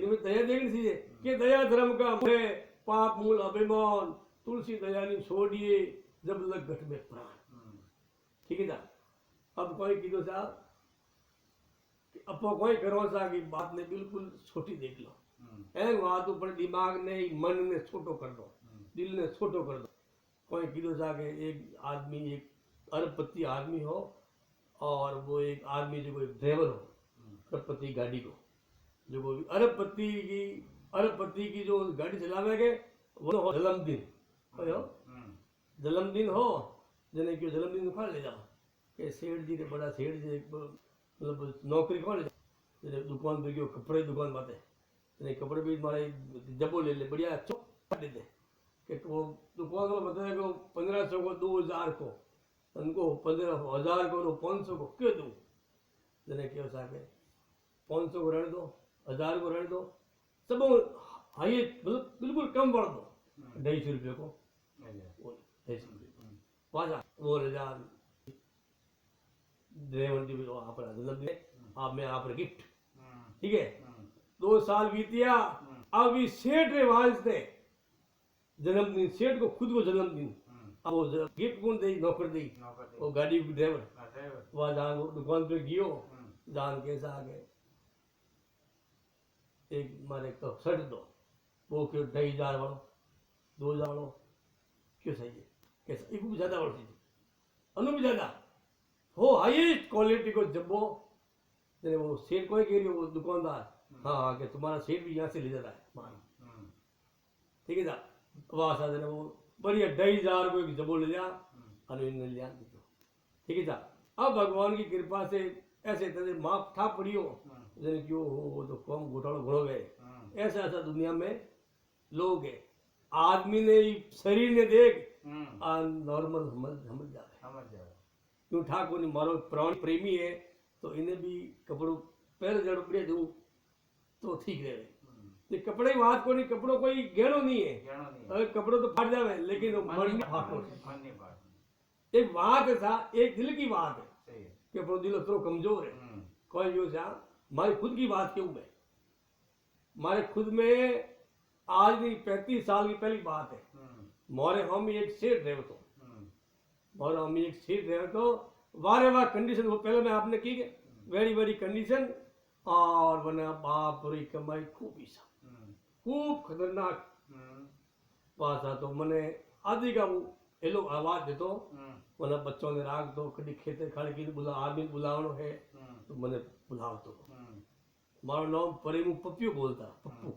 इनमें दया देखनी चाहिए कि दया धर्म का है पाप मूल अभिमान तुलसी दया नहीं छोड़िए जब लग घट में प्राण ठीक है ना अब कोई कीधो साहब अपो कोई करो सा की बात ने बिल्कुल छोटी देख लो ऐन बात ऊपर दिमाग ने मन ने छोटो कर दो दिल ने छोटो कर दो कोई कीधो सा के एक आदमी एक अरबपति आदमी हो और वो एक आदमी जो एक ड्राइवर हो अरबपति गाड़ी को जो वो अरबपति की जो गाड़ी चलावेगे वो हो जन्मदिन हो जने क्यों जन्मदिन उखाड़ ले जाओ कि सेठ जी ने बड़ा सेठ जी मतलब नौकरी कौन ले जाओ दुकान पे क्यों कपड़े दुकान बातें जने कपड़े भी मारे जबो ले ले बढ़िया चौक दे दे कि वो दुकान वाला बताया कि 1500 को 2000 को उनको 15,000 को 500 को क्यों दूँ जने क्यों साके 500 को रहने दो 1000 को रहने दो सब हाई मतलब बिल्कुल कम बढ़ दो 250 रुपये को 250 रुपये पाँच वो हजार ड्राइवर जी अपना जन्मदिन आप मैं आप गिफ्ट ठीक है 2 साल बीतिया अब इस सेठ रिवाज थे जन्मदिन सेठ को खुद को जन्मदिन अब वो गिफ्ट कौन दी नौकर दी वो गाड़ी की ड्राइवर वहाँ जान वो दुकान पे गियो जान कैसा आ गए एक मारे तो शर्ट दो वो क्यों 2,500 वालों 2,000 वालों क्यों सही है कैसा एक भी ज़्यादा बढ़ती थी अनु भी ज़्यादा हो हाईएस्ट क्वालिटी को जब्बो जैसे वो सेठ को ही कह रही हो वो दुकानदार हाँ हाँ कि तुम्हारा सेठ भी यहाँ से ले जाता है माल ठीक है था वहाँ सा जने वो बढ़िया 2,500 को एक जब्बो ले जा अनु ने लिया ठीक है था अब भगवान की कृपा से ऐसे तरह माफ था पड़ी हो जैसे क्यों हो वो तो कम घोटाला घोड़ो गए ऐसा ऐसा दुनिया में लोग है आदमी ने शरीर ने देख नॉर्मल समझ जाए क्यों ठाकुर ने मारो प्राणी प्रेमी है तो इन्हें भी कपड़ों पहले जड़ पड़े दूँ तो ठीक रहे ये कपड़े की बात को नहीं कपड़ों कोई गहनो नहीं है अगर कपड़ों तो फाट जावे लेकिन वो मन नहीं फाटो एक बात है था एक दिल की बात है कि अपना दिल तो कमजोर है कोई जो सा हमारी खुद की बात क्यों है हमारे खुद में आज नहीं 35 साल की पहली बात है मोरे हम एक सेठ रहे तो मोरे हम एक सेठ रहे तो वारे वार कंडीशन वो पहले मैं आपने की वेरी वेरी कंडीशन और बना बाप रे कमाई खूब ही सा खूब खतरनाक पासा तो मैंने आदि का वो ये लोग आवाज देतो मैंने बच्चों ने राग दो कभी खेते खाने की बुला आदमी बुलावनो है तो मैंने बुलाव तो मारो नाम परेमू पप्पू बोलता पप्पू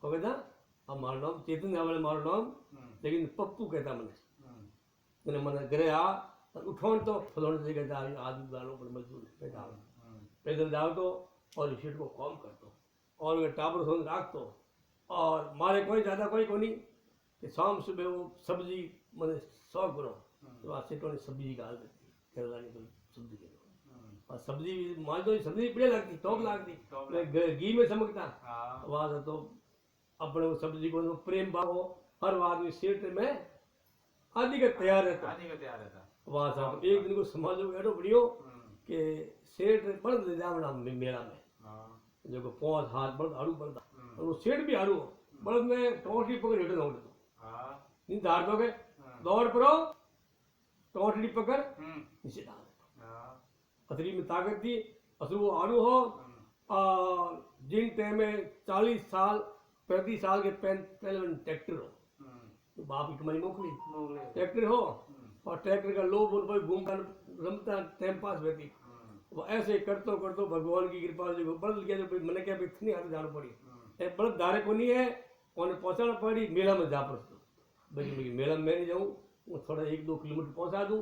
को कहता अब मारो नाम चेतन आवड़े मारो नाम लेकिन पप्पू कहता मैंने मैंने घरे आ उठोन तो फलोन से कहता आदमी बुलानो पर मजदूर पैदल जाओ तो और शीट को कॉम कर दो और वे टाबर सोन राख दो और मारे कोई ज़्यादा कोई नहीं कि शाम सुबह वो सब्जी मैंने 100 करो तो आज सेठों ने सब्जी गाल देती केरला की कोई सब्जी के और सब्जी मान दो सब्जी बढ़िया लगती टॉप लगती घी में चमकता वहाँ से तो अपने वो सब्जी को प्रेम भाव हो हर आदमी सेठ में आदि का तैयार रहता वहाँ से तो एक दिन को समाजो एडो बढ़ियो कि सेठ बड़द ले जावना मेला में जो को 5 हाथ बड़द आड़ू बड़दा और वो सेठ भी आड़ू बड़द में टोटली पकड़ हेठे दौड़ दो नहीं धार दोगे दौड़ पड़ो टोटली पकड़ नीचे डाल दो अतरी में ताकत थी असर वो आड़ू हो और जिन टाइम में 40 साल 35 साल के पहले ट्रैक्टर हो तो बाप की कमाई मोकली ट्रैक्टर हो और ट्रैक्टर का लोभ उन घूमता रमता टाइम पास रहती वो ऐसे करतो भगवान की कृपा से बल्द गया जो मैंने क्या इतनी हाथ जाना पड़ी एक बल्द धारे को नहीं है उन्हें पहुंचाना पड़ी मेला में जा पड़ता भाई मेला में मैं नहीं जाऊँ वो थोड़ा 1-2 किलोमीटर पहुंचा दूँ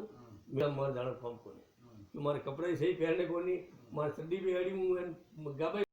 मेरा मार जाना फॉर्म को नहीं तुम्हारे कपड़े सही पहनने को नहीं मारे सर्दी भी अड़ी हूँ गाबे